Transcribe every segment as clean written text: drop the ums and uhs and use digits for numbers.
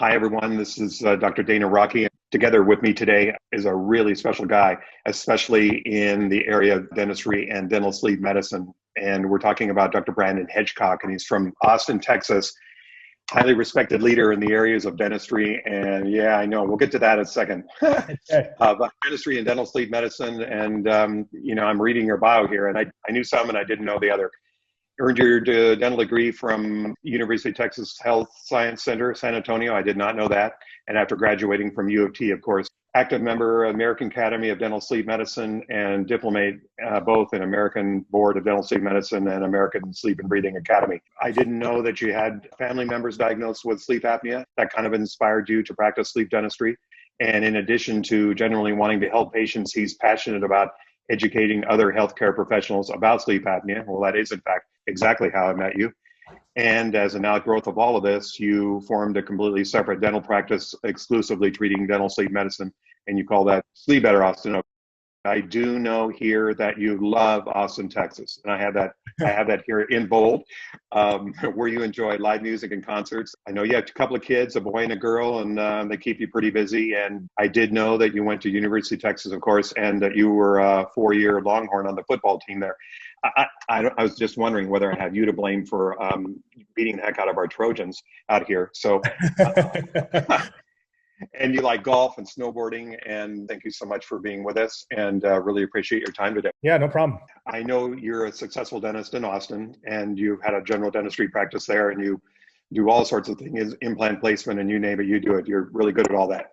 Hi, everyone. This is Dr. Dana Rockey. Together with me today is a really special guy, especially in the area of dentistry and dental sleep medicine. And we're talking about Dr. Brandon Hedgecock, and he's from Austin, Texas. Highly respected leader in the areas of dentistry. And yeah, I know, we'll get to that in a second. But dentistry and dental sleep medicine. And, I'm reading your bio here, and I knew some and I didn't know the other. Earned your dental degree from University of Texas Health Science Center, San Antonio. I did not know that. And after graduating from U of T, of course, active member of American Academy of Dental Sleep Medicine and diplomate both in American Board of Dental Sleep Medicine and American Sleep and Breathing Academy. I didn't know that you had family members diagnosed with sleep apnea. That kind of inspired you to practice sleep dentistry. And in addition to generally wanting to help patients, he's passionate about educating other healthcare professionals about sleep apnea. Well, that is, in fact, exactly how I met you. And as an outgrowth of all of this, you formed a completely separate dental practice exclusively treating dental sleep medicine, and you call that Sleep Better Austin. I do know here that you love Austin, Texas, and I have that here in bold, where you enjoy live music and concerts. I know you have a couple of kids, a boy and a girl, and they keep you pretty busy. And I did know that you went to University of Texas, of course, and that you were a 4-year Longhorn on the football team there. I was just wondering whether I have you to blame for beating the heck out of our Trojans out here. So. And you like golf and snowboarding, and thank you so much for being with us, and really appreciate your time today. Yeah, no problem. I know you're a successful dentist in Austin, and you've had a general dentistry practice there, and you do all sorts of things, implant placement, and you name it, you do it. You're really good at all that.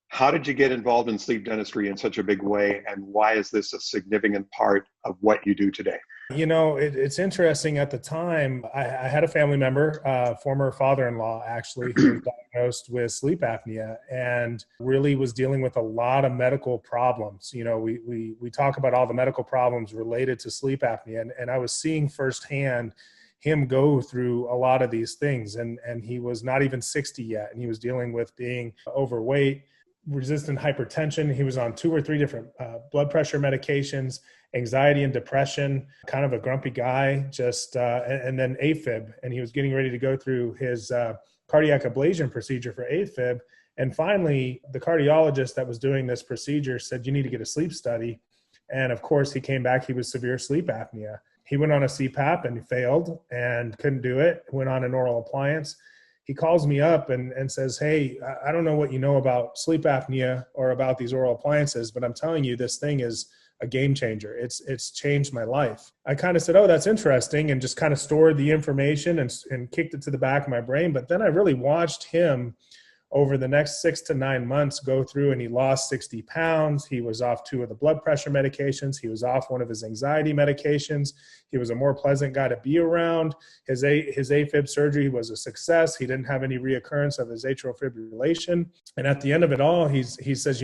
How did you get involved in sleep dentistry in such a big way, and why is this a significant part of what you do today? It's interesting. At the time, I had a family member, former father-in-law, actually, who was diagnosed with sleep apnea and really was dealing with a lot of medical problems. We talk about all the medical problems related to sleep apnea, and I was seeing firsthand him go through a lot of these things. And he was not even 60 yet, and he was dealing with being overweight, resistant hypertension. He was on 2 or 3 different blood pressure medications, anxiety and depression, kind of a grumpy guy, and then AFib. And he was getting ready to go through his cardiac ablation procedure for AFib. And finally, the cardiologist that was doing this procedure said, you need to get a sleep study. And of course, he came back, he was severe sleep apnea. He went on a CPAP and he failed and couldn't do it, went on an oral appliance. He calls me up and says, hey, I don't know what you know about sleep apnea or about these oral appliances, but I'm telling you, this thing is a game changer. It's changed my life. I kind of said, oh, that's interesting, and just kind of stored the information and kicked it to the back of my brain. But then I really watched him over the next 6 to 9 months go through, and he lost 60 pounds. He was off 2 of the blood pressure medications. He was off 1 of his anxiety medications. He was a more pleasant guy to be around. His AFib surgery was a success. He didn't have any reoccurrence of his atrial fibrillation. And at the end of it all, he says,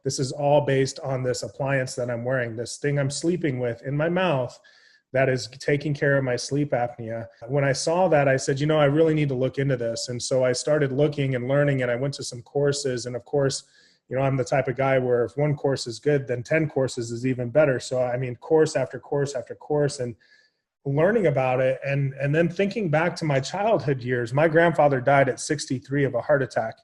this is all based on this appliance that I'm wearing, this thing I'm sleeping with in my mouth that is taking care of my sleep apnea. When I saw that, I said, I really need to look into this. And so I started looking and learning, and I went to some courses. And of course, I'm the type of guy where if 1 course is good, then 10 courses is even better. So, course after course after course, and learning about it. And then thinking back to my childhood years, my grandfather died at 63 of a heart attack.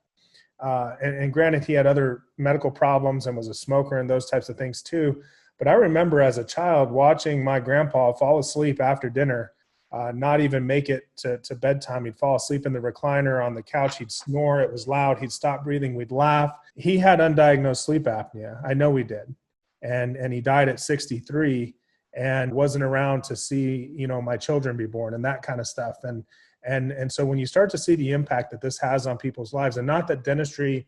And granted, he had other medical problems and was a smoker and those types of things too. But I remember as a child watching my grandpa fall asleep after dinner, not even make it to bedtime. He'd fall asleep in the recliner on the couch. He'd snore. It was loud. He'd stop breathing. We'd laugh. He had undiagnosed sleep apnea. I know he did. And he died at 63 and wasn't around to see, my children be born and that kind of stuff. And so when you start to see the impact that this has on people's lives, and not that dentistry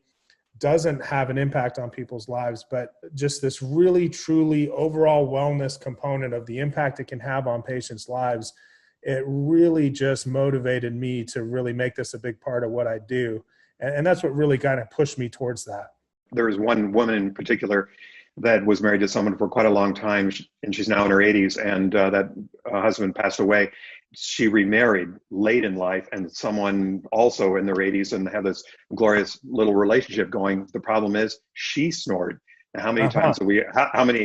doesn't have an impact on people's lives, but just this really, truly overall wellness component of the impact it can have on patients' lives, it really just motivated me to really make this a big part of what I do. And that's what really kind of pushed me towards that. There was one woman in particular that was married to someone for quite a long time, and she's now in her 80s, and that husband passed away. She remarried late in life, and someone also in their 80s, and had this glorious little relationship going. The problem is she snored. Now, how many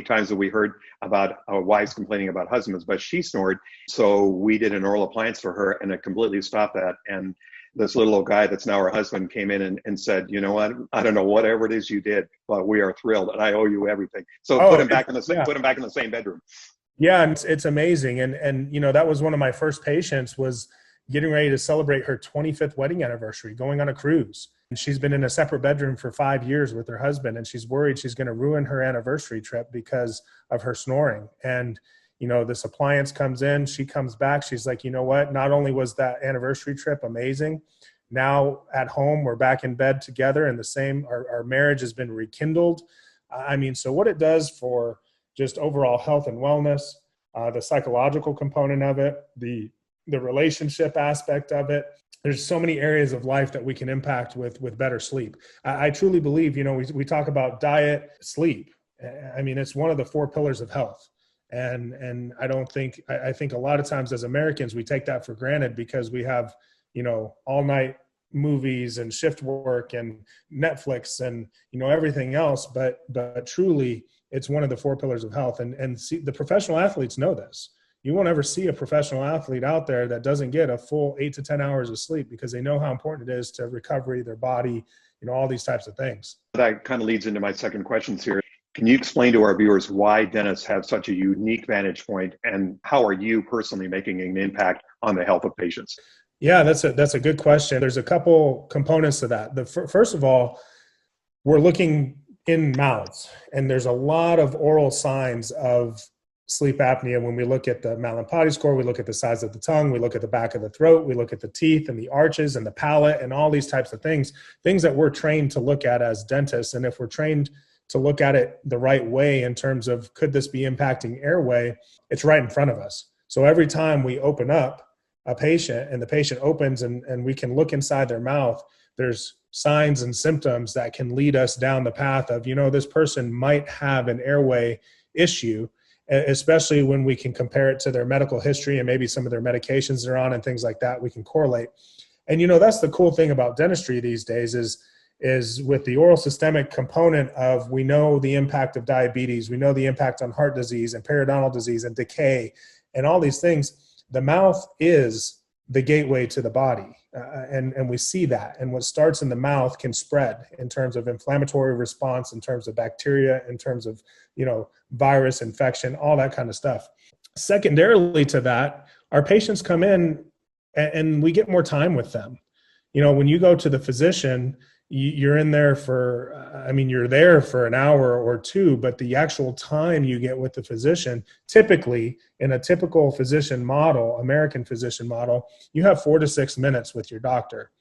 times have we heard about our wives complaining about husbands? But she snored, so we did an oral appliance for her, and it completely stopped that. And this little old guy that's now her husband came in and said, you know what, I don't know whatever it is you did, but we are thrilled and I owe you everything. So Oh, put him back in the same, put him back in the same bedroom. Yeah, and it's amazing. And you know, that was one of my first patients, was getting ready to celebrate her 25th wedding anniversary, going on a cruise. And she's been in a separate bedroom for 5 years with her husband, and she's worried she's going to ruin her anniversary trip because of her snoring. And you know, this appliance comes in, she comes back, she's like, you know what, not only was that anniversary trip amazing, now at home we're back in bed together, and our marriage has been rekindled. I mean, so what it does for just overall health and wellness, the psychological component of it, the relationship aspect of it. There's so many areas of life that we can impact with better sleep. I truly believe, you know, we talk about diet, sleep. I mean, it's one of the 4 pillars of health. And I think a lot of times as Americans, we take that for granted because we have, you know, all night movies and shift work and Netflix and, you know, everything else. But truly, it's one of the 4 pillars of health. And see, the professional athletes know this. You won't ever see a professional athlete out there that doesn't get a full 8 to 10 hours of sleep, because they know how important it is to recovery, their body, you know, all these types of things. That kind of leads into my second question here. Can you explain to our viewers why dentists have such a unique vantage point, and how are you personally making an impact on the health of patients? Yeah, that's a good question. There's a couple components to that. First of all, we're looking in mouths, and there's a lot of oral signs of sleep apnea. When we look at the Mallampati score, we look at the size of the tongue, we look at the back of the throat, we look at the teeth and the arches and the palate and all these types of things that we're trained to look at as dentists. And if we're trained to look at it the right way in terms of could this be impacting airway, it's right in front of us. So every time we open up a patient and the patient opens and we can look inside their mouth, there's signs and symptoms that can lead us down the path of, you know, this person might have an airway issue, especially when we can compare it to their medical history and maybe some of their medications they're on and things like that. We can correlate. And, you know, that's the cool thing about dentistry these days is with the oral systemic component of, we know the impact of diabetes, we know the impact on heart disease and periodontal disease and decay and all these things. The mouth is the gateway to the body. And we see that. And what starts in the mouth can spread in terms of inflammatory response, in terms of bacteria, in terms of, you know, virus infection, all that kind of stuff. Secondarily to that, our patients come in and we get more time with them. You know, when you go to the physician, you're in there for, you're there for an hour or 2, but the actual time you get with the physician, typically in a typical physician model, American physician model, you have 4 to 6 minutes with your doctor.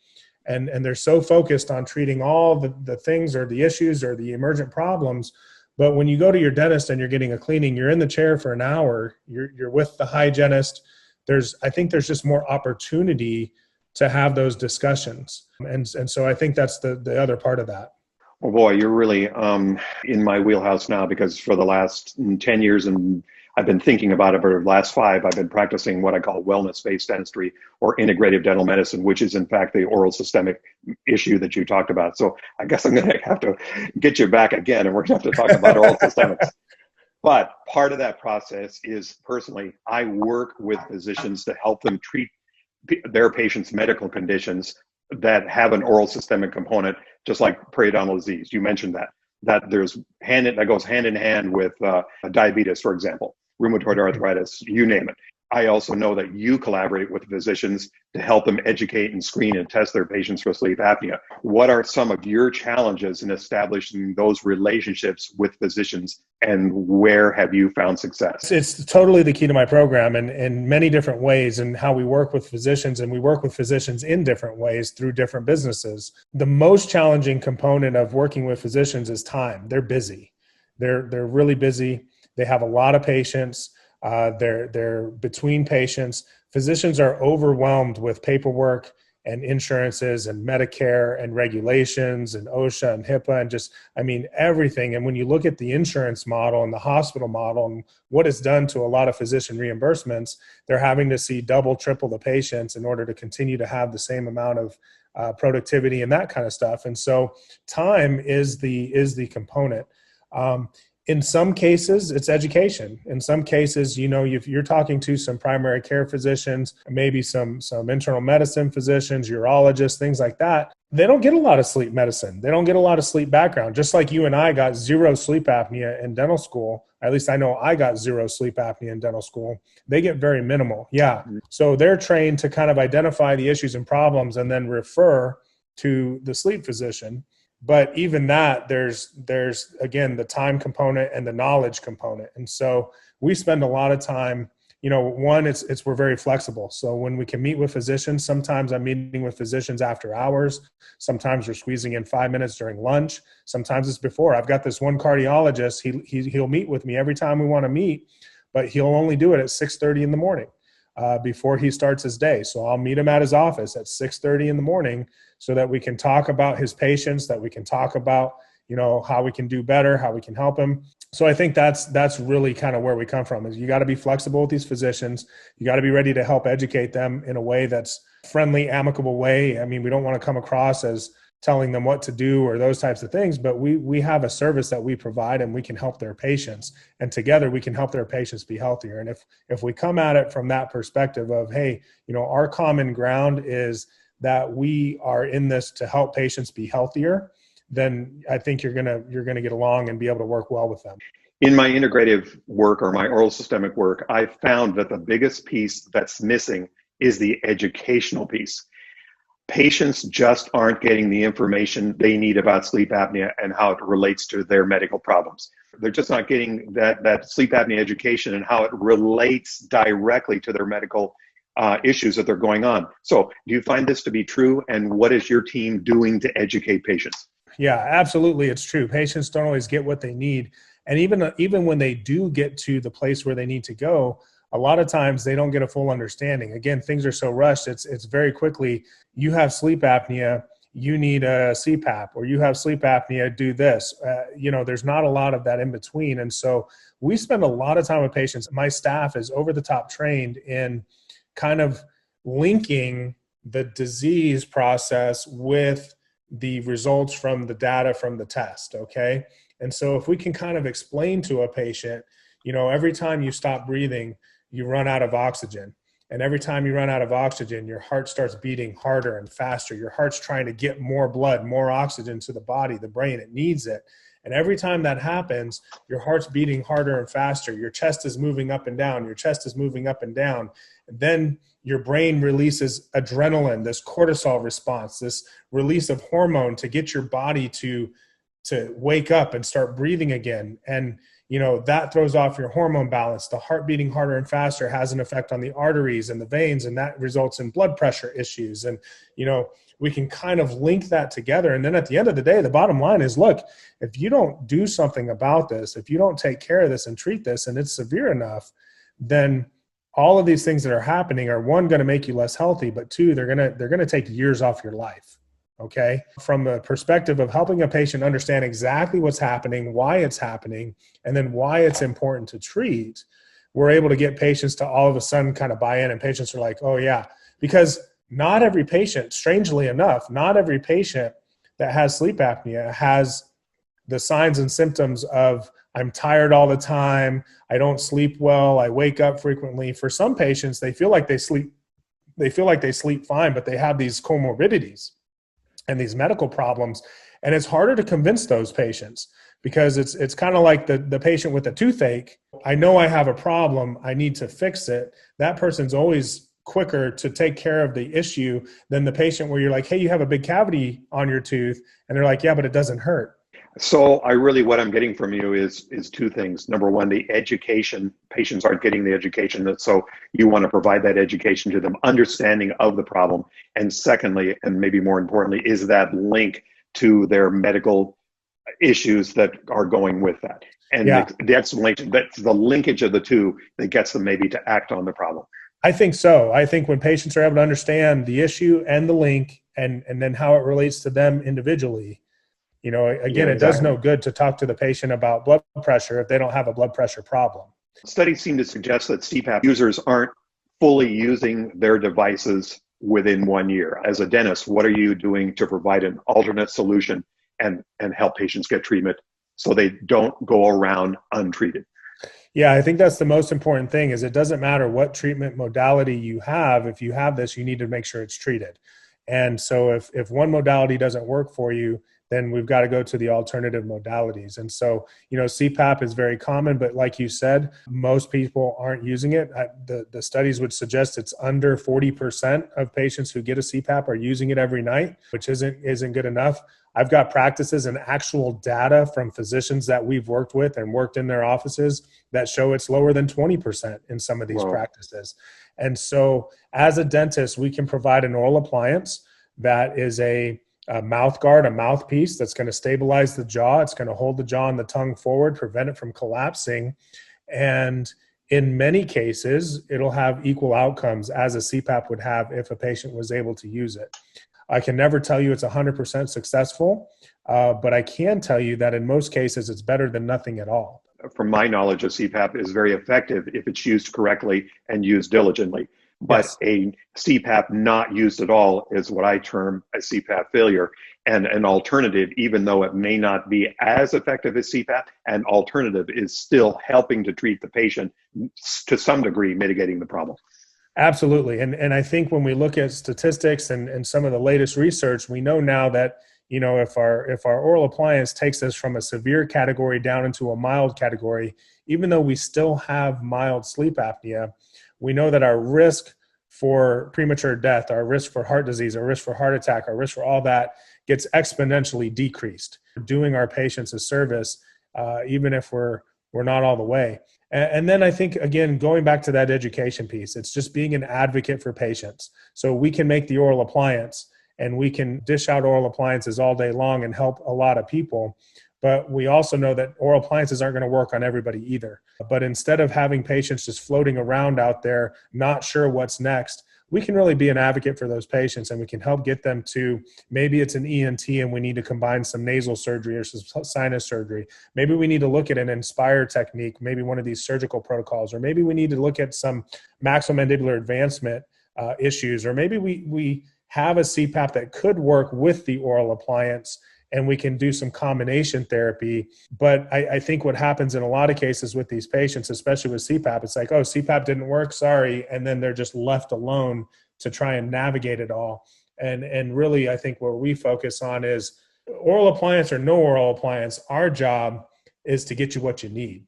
And they're so focused on treating all the things or the issues or the emergent problems. But when you go to your dentist and you're getting a cleaning, you're in the chair for an hour, you're with the hygienist. I think there's just more opportunity to have those discussions. And so I think that's the other part of that. Well, boy, you're really in my wheelhouse now, because for the last 10 years, and I've been thinking about it for the last 5, I've been practicing what I call wellness-based dentistry or integrative dental medicine, which is in fact the oral systemic issue that you talked about. So I guess I'm going to have to get you back again, and we're going to have to talk about oral systemics. But part of that process is, personally, I work with physicians to help them treat their patients' medical conditions that have an oral systemic component, just like periodontal disease. You mentioned that goes hand in hand with diabetes, for example, rheumatoid arthritis, you name it. I also know that you collaborate with physicians to help them educate and screen and test their patients for sleep apnea. What are some of your challenges in establishing those relationships with physicians, and where have you found success? It's totally the key to my program, and in many different ways, and how we work with physicians, and we work with physicians in different ways through different businesses. The most challenging component of working with physicians is time. They're busy. They're really busy. They have a lot of patients. They're between patients. Physicians are overwhelmed with paperwork and insurances and Medicare and regulations and OSHA and HIPAA and just, everything. And when you look at the insurance model and the hospital model and what it's done to a lot of physician reimbursements, they're having to see double, triple the patients in order to continue to have the same amount of productivity and that kind of stuff. And so time is the component. In some cases, it's education. In some cases, if you're talking to some primary care physicians, maybe some internal medicine physicians, urologists, things like that, they don't get a lot of sleep medicine. They don't get a lot of sleep background. Just like you and I got zero sleep apnea in dental school, at least I know I got zero sleep apnea in dental school. They get very minimal. Yeah. So they're trained to kind of identify the issues and problems and then refer to the sleep physician. But even that, there's again, the time component and the knowledge component. And so we spend a lot of time, one, we're very flexible. So when we can meet with physicians, sometimes I'm meeting with physicians after hours. Sometimes we're squeezing in 5 minutes during lunch. Sometimes it's before. I've got this one cardiologist. He'll meet with me every time we want to meet, but he'll only do it at 6:30 in the morning before he starts his day. So I'll meet him at his office at 6:30 in the morning so that we can talk about his patients, that we can talk about, how we can do better, how we can help him. So I think that's really kind of where we come from, is you got to be flexible with these physicians. You got to be ready to help educate them in a way that's friendly, amicable way. I mean, we don't want to come across as telling them what to do or those types of things, but we have a service that we provide and we can help their patients, and together we can help their patients be healthier. And if we come at it from that perspective of, hey, our common ground is that we are in this to help patients be healthier, then I think you're gonna get along and be able to work well with them. In my integrative work or my oral systemic work, I found that the biggest piece that's missing is the educational piece. Patients just aren't getting the information they need about sleep apnea and how it relates to their medical problems. They're just not getting that sleep apnea education and how it relates directly to their medical issues that they're going on. So do you find this to be true? And what is your team doing to educate patients? Yeah, absolutely. It's true. Patients don't always get what they need. And even when they do get to the place where they need to go, a lot of times they don't get a full understanding. Again, things are so rushed. It's very quickly, you have sleep apnea, you need a CPAP, or you have sleep apnea, do this. There's not a lot of that in between. And so we spend a lot of time with patients. My staff is over the top trained in kind of linking the disease process with the results from the data from the test, okay? And so if we can kind of explain to a patient, every time you stop breathing, you run out of oxygen. And every time you run out of oxygen, your heart starts beating harder and faster. Your heart's trying to get more blood, more oxygen to the body, the brain, it needs it. And every time that happens, your heart's beating harder and faster. Your chest is moving up and down. Your chest is moving up and down. And then your brain releases adrenaline, this cortisol response, this release of hormone to get your body to wake up and start breathing again. And, that throws off your hormone balance. The heart beating harder and faster has an effect on the arteries and the veins, and that results in blood pressure issues. And, we can kind of link that together. And then at the end of the day, the bottom line is, look, if you don't do something about this, if you don't take care of this and treat this, and it's severe enough, then all of these things that are happening are, one, going to make you less healthy, but two, they're going to take years off your life. Okay. From the perspective of helping a patient understand exactly what's happening, why it's happening, and then why it's important to treat, we're able to get patients to all of a sudden kind of buy in, and patients are like, oh yeah, because not every patient, strangely enough, not every patient that has sleep apnea has the signs and symptoms of, I'm tired all the time, I don't sleep well, I wake up frequently. For some patients, they feel like they sleep fine, but they have these comorbidities and these medical problems. And it's harder to convince those patients, because it's kind of like the patient with a toothache. I know I have a problem, I need to fix it. That person's always quicker to take care of the issue than the patient where you're like, hey, you have a big cavity on your tooth. And they're like, yeah, but it doesn't hurt. So what I'm getting from you is two things. Number one, the education. Patients aren't getting the education. So you want to provide that education to them, understanding of the problem. And secondly, and maybe more importantly, is that link to their medical issues that are going with that. And the explanation, that's the linkage of the two that gets them maybe to act on the problem. I think so. I think when patients are able to understand the issue and the link and then how it relates to them individually, it does no good to talk to the patient about blood pressure if they don't have a blood pressure problem. Studies seem to suggest that CPAP users aren't fully using their devices within 1 year. As a dentist, what are you doing to provide an alternate solution and help patients get treatment so they don't go around untreated. Yeah, I think that's the most important thing is it doesn't matter what treatment modality you have. If you have this, you need to make sure it's treated. And so if one modality doesn't work for you, then we've got to go to the alternative modalities. And so, CPAP is very common, but like you said, most people aren't using it. The studies would suggest it's under 40% of patients who get a CPAP are using it every night, which isn't good enough. I've got practices and actual data from physicians that we've worked with and worked in their offices that show it's lower than 20% in some of these practices. And so as a dentist, we can provide an oral appliance that is a mouth guard, a mouthpiece that's going to stabilize the jaw. It's going to hold the jaw and the tongue forward, prevent it from collapsing. And in many cases, it'll have equal outcomes as a CPAP would have if a patient was able to use it. I can never tell you it's 100% successful, but I can tell you that in most cases, it's better than nothing at all. From my knowledge, a CPAP is very effective if it's used correctly and used diligently. But yes, a CPAP not used at all is what I term a CPAP failure. And an alternative, even though it may not be as effective as CPAP, an alternative is still helping to treat the patient to some degree, mitigating the problem. Absolutely. And I think when we look at statistics and some of the latest research, we know now that, if our oral appliance takes us from a severe category down into a mild category, even though we still have mild sleep apnea, we know that our risk for premature death, our risk for heart disease, our risk for heart attack, our risk for all that gets exponentially decreased. We're doing our patients a service, even if we're not all the way. And then I think, again, going back to that education piece, it's just being an advocate for patients. So we can make the oral appliance and we can dish out oral appliances all day long and help a lot of people. But we also know that oral appliances aren't going to work on everybody either. But instead of having patients just floating around out there, not sure what's next, we can really be an advocate for those patients and we can help get them to, maybe it's an ENT and we need to combine some nasal surgery or some sinus surgery. Maybe we need to look at an Inspire technique, maybe one of these surgical protocols, or maybe we need to look at some maxillomandibular advancement issues, or maybe we have a CPAP that could work with the oral appliance and we can do some combination therapy. But I think what happens in a lot of cases with these patients, especially with CPAP, it's like, oh, CPAP didn't work, sorry. And then they're just left alone to try and navigate it all. And really, I think what we focus on is oral appliance or no oral appliance, our job is to get you what you need.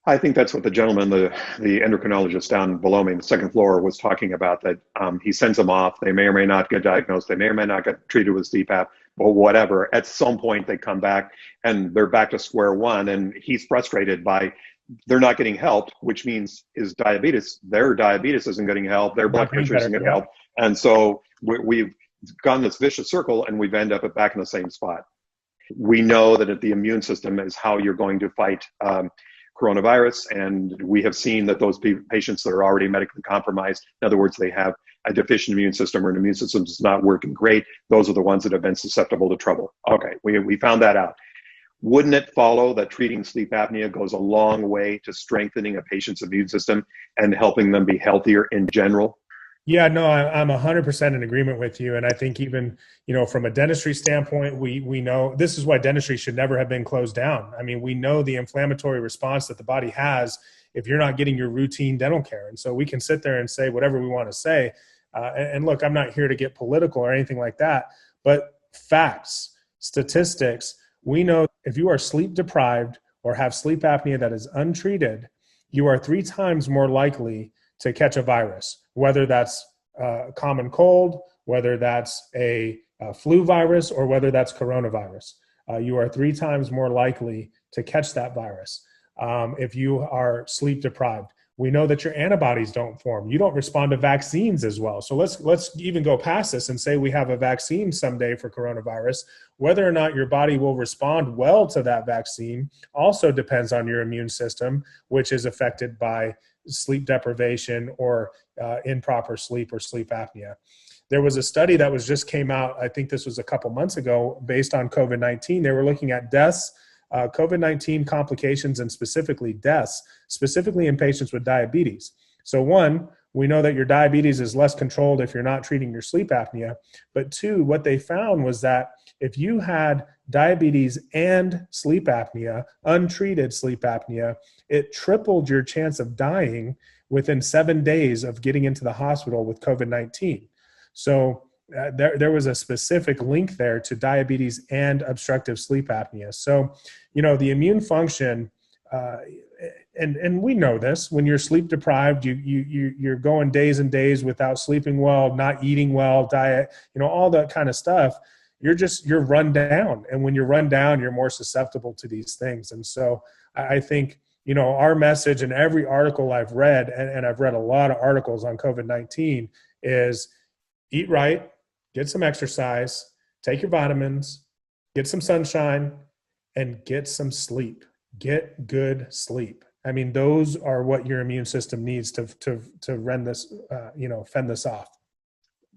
I think that's what the gentleman, the endocrinologist down below me, the second floor, was talking about, that he sends them off. They may or may not get diagnosed. They may or may not get treated with CPAP or whatever. At some point, they come back and they're back to square one. And he's frustrated by they're not getting help, which means their diabetes isn't getting help. Their blood pressure isn't getting help. And so we've gone this vicious circle and we've ended up back in the same spot. We know that the immune system is how you're going to fight coronavirus, and we have seen that those patients that are already medically compromised, in other words, they have a deficient immune system or an immune system that's not working great, those are the ones that have been susceptible to trouble. Okay, we found that out. Wouldn't it follow that treating sleep apnea goes a long way to strengthening a patient's immune system and helping them be healthier in general? Yeah, no, I'm 100% in agreement with you. And I think even, from a dentistry standpoint, we know this is why dentistry should never have been closed down. I mean, we know the inflammatory response that the body has if you're not getting your routine dental care. And so we can sit there and say whatever we want to say. And look, I'm not here to get political or anything like that, but facts, statistics, we know if you are sleep deprived or have sleep apnea that is untreated, you are 3 times more likely to catch a virus, whether that's a common cold, whether that's a flu virus, or whether that's coronavirus. You are 3 times more likely to catch that virus if you are sleep deprived. We know that your antibodies don't form. You don't respond to vaccines as well. So let's even go past this and say we have a vaccine someday for coronavirus. Whether or not your body will respond well to that vaccine also depends on your immune system, which is affected by sleep deprivation or improper sleep or sleep apnea. There was a study that just came out, I think this was a couple months ago, based on COVID-19. They were looking at deaths, COVID-19 complications, and specifically deaths, specifically in patients with diabetes. So 1, we know that your diabetes is less controlled if you're not treating your sleep apnea. But 2, what they found was that if you had diabetes and sleep apnea, untreated sleep apnea, it tripled your chance of dying within 7 days of getting into the hospital with COVID-19. So there was a specific link there to diabetes and obstructive sleep apnea. So, the immune function, and we know this, when you're sleep deprived, you're going days and days without sleeping well, not eating well, diet, all that kind of stuff. You're run down. And when you're run down, you're more susceptible to these things. And so I think, our message in every article I've read, and I've read a lot of articles on COVID-19, is eat right, get some exercise, take your vitamins, get some sunshine, and get some sleep. Get good sleep. I mean, those are what your immune system needs to fend this off.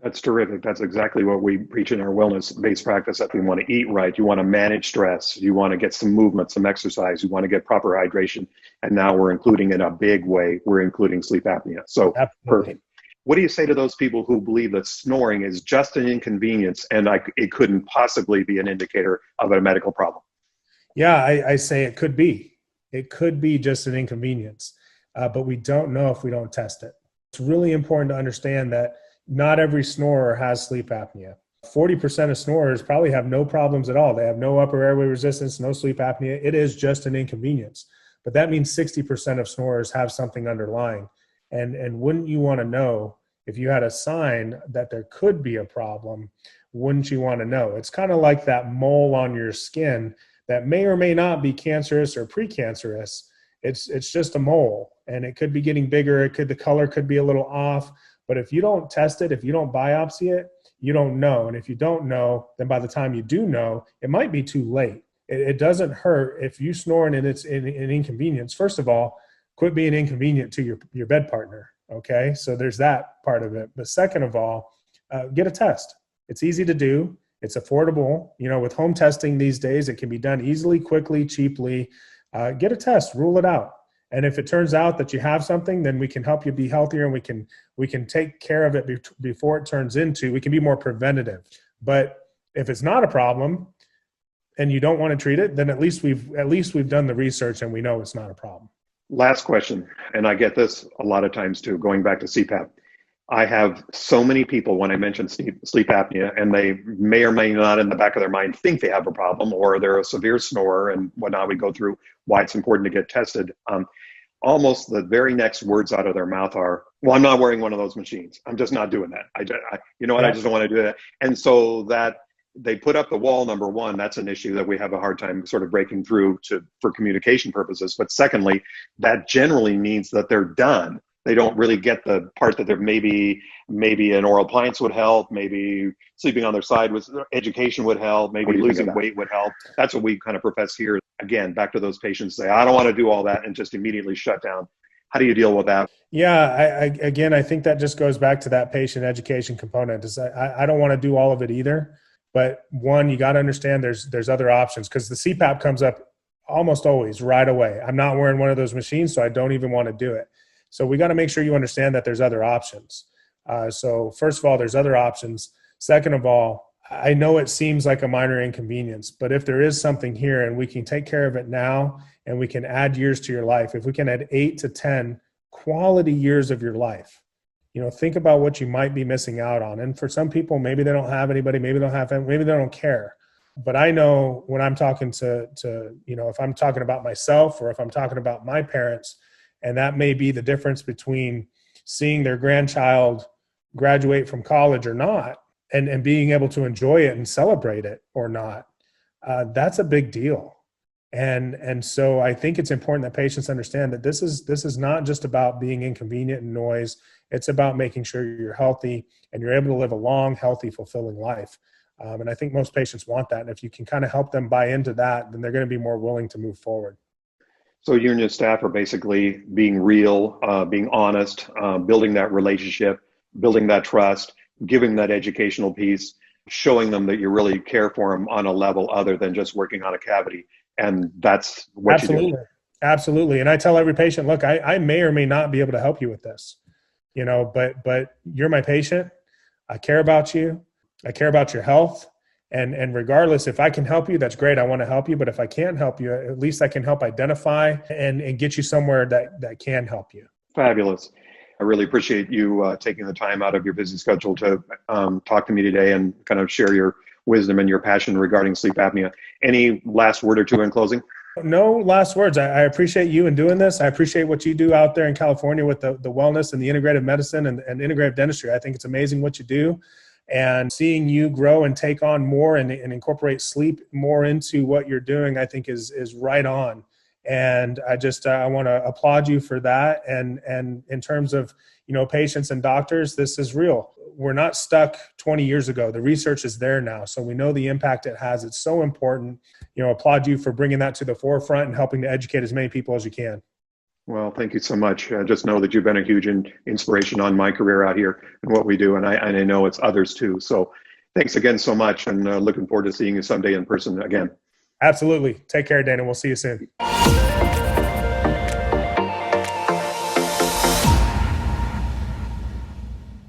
That's terrific. That's exactly what we preach in our wellness-based practice, that we want to eat right. You want to manage stress. You want to get some movement, some exercise. You want to get proper hydration. And now we're including, in a big way, we're including sleep apnea. So perfect. What do you say to those people who believe that snoring is just an inconvenience and it couldn't possibly be an indicator of a medical problem? Yeah, I say it could be. It could be just an inconvenience, but we don't know if we don't test it. It's really important to understand that not every snorer has sleep apnea. 40% of snorers probably have no problems at all. They have no upper airway resistance, no sleep apnea. It is just an inconvenience. But that means 60% of snorers have something underlying. And wouldn't you want to know, if you had a sign that there could be a problem, wouldn't you want to know? It's kind of like that mole on your skin that may or may not be cancerous or precancerous. It's just a mole, and it could be getting bigger. The color could be a little off. But if you don't test it, if you don't biopsy it, you don't know. And if you don't know, then by the time you do know, it might be too late. It doesn't hurt if you snore and it's an inconvenience. First of all, quit being inconvenient to your bed partner. Okay, so there's that part of it. But second of all, get a test. It's easy to do. It's affordable. With home testing these days, it can be done easily, quickly, cheaply. Get a test, rule it out. And if it turns out that you have something, then we can help you be healthier, and we can take care of it before it turns into, we can be more preventative. But if it's not a problem and you don't want to treat it, then at least we've done the research and we know it's not a problem. Last question, and I get this a lot of times too, going back to CPAP. I have so many people, when I mention sleep apnea, and they may or may not in the back of their mind think they have a problem, or they're a severe snorer and whatnot. We go through why it's important to get tested. Almost the very next words out of their mouth are, well, I'm not wearing one of those machines. I'm just not doing that. I just don't want to do that. And so that they put up the wall, number one, that's an issue that we have a hard time sort of breaking through for communication purposes. But secondly, that generally means that they're done. They don't really get the part that there maybe an oral appliance would help, maybe sleeping on their side with education would help, maybe losing weight would help. That's what we kind of profess here. Again, back to those patients say, I don't want to do all that, and just immediately shut down. How do you deal with that? Yeah, I think that just goes back to that patient education component. I don't want to do all of it either. But one, you got to understand there's other options, because the CPAP comes up almost always right away. I'm not wearing one of those machines, so I don't even want to do it. So we got to make sure you understand that there's other options. So first of all, there's other options. Second of all, I know it seems like a minor inconvenience, but if there is something here and we can take care of it now, and we can add years to your life, if we can add 8 to 10 quality years of your life, think about what you might be missing out on. And for some people, maybe they don't have anybody, maybe they don't care. But I know when I'm talking to if I'm talking about myself, or if I'm talking about my parents, and that may be the difference between seeing their grandchild graduate from college or not, and being able to enjoy it and celebrate it or not. That's a big deal. And so I think it's important that patients understand that this is not just about being inconvenient and noise. It's about making sure you're healthy and you're able to live a long, healthy, fulfilling life. And I think most patients want that. And if you can kind of help them buy into that, then they're going to be more willing to move forward. So you and your staff are basically being real, being honest, building that relationship, building that trust, giving that educational piece, showing them that you really care for them on a level other than just working on a cavity. And that's what you do. Absolutely. And I tell every patient, look, I may or may not be able to help you with this, but you're my patient. I care about you. I care about your health. And regardless, if I can help you, that's great. I want to help you. But if I can't help you, at least I can help identify and get you somewhere that can help you. Fabulous. I really appreciate you taking the time out of your busy schedule to talk to me today and kind of share your wisdom and your passion regarding sleep apnea. Any last word or two in closing? No last words. I appreciate you in doing this. I appreciate what you do out there in California with the wellness and the integrative medicine and integrative dentistry. I think it's amazing what you do. And seeing you grow and take on more and incorporate sleep more into what you're doing, I think is right on. And I want to applaud you for that. And in terms of, patients and doctors, this is real. We're not stuck 20 years ago. The research is there now. So we know the impact it has. It's so important. Applaud you for bringing that to the forefront and helping to educate as many people as you can. Well, thank you so much. Just know that you've been a huge inspiration on my career out here and what we do. And I know it's others too. So thanks again so much. And looking forward to seeing you someday in person again. Absolutely. Take care, Dana. We'll see you soon.